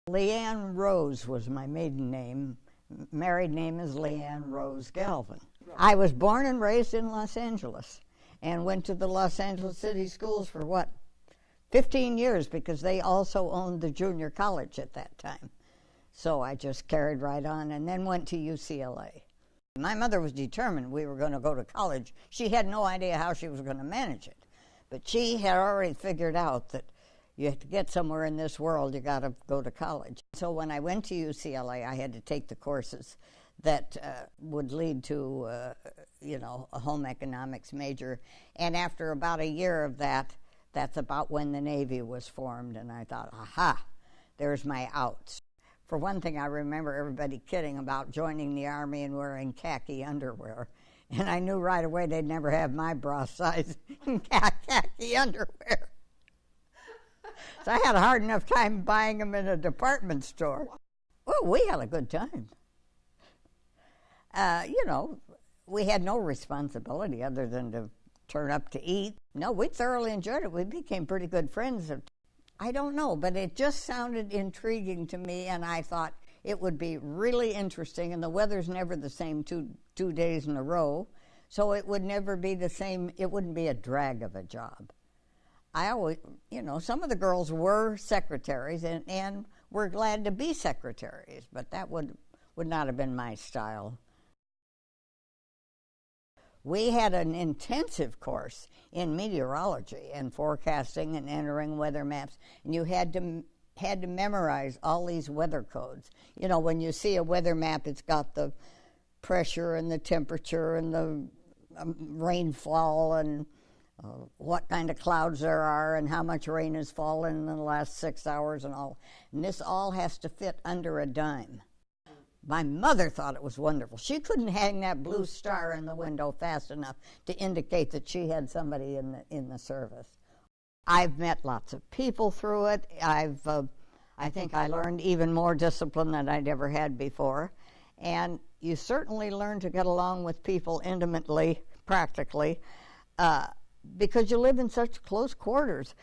Liane Rose was my maiden name. Married name is Liane Rose Galvin. I was born and raised in Los Angeles and went to the Los Angeles City Schools for 15 years, because they also owned the junior college at that time. So I just carried right on and then went to UCLA. My mother was determined we were going to go to college. She had no idea how she was going to manage it, but she had already figured out that you have to get somewhere in this world, you got to go to college. So when I went to UCLA, I had to take the courses that would lead to, a home economics major. And after about a year of that, that's about when the Navy was formed, and I thought, aha, there's my outs. For one thing, I remember everybody kidding about joining the Army and wearing khaki underwear. And I knew right away they'd never have my bra size khaki underwear. So I had a hard enough time buying them in a department store. Well, we had a good time. We had no responsibility other than to turn up to eat. No, we thoroughly enjoyed it. We became pretty good friends. I don't know, but it just sounded intriguing to me, and I thought it would be really interesting, and the weather's never the same two days in a row, so it would never be the same. It wouldn't be a drag of a job. I always, some of the girls were secretaries and were glad to be secretaries, but that would not have been my style. We had an intensive course in meteorology and forecasting and entering weather maps, and you had to memorize all these weather codes. When you see a weather map, it's got the pressure and the temperature and the rainfall and what kind of clouds there are and how much rain has fallen in the last 6 hours and all. And this all has to fit under a dime. My mother thought it was wonderful. She couldn't hang that blue star in the window fast enough to indicate that she had somebody in the service. I've met lots of people through it. I think I learned even more discipline than I'd ever had before. And you certainly learn to get along with people intimately, practically, because you live in such close quarters.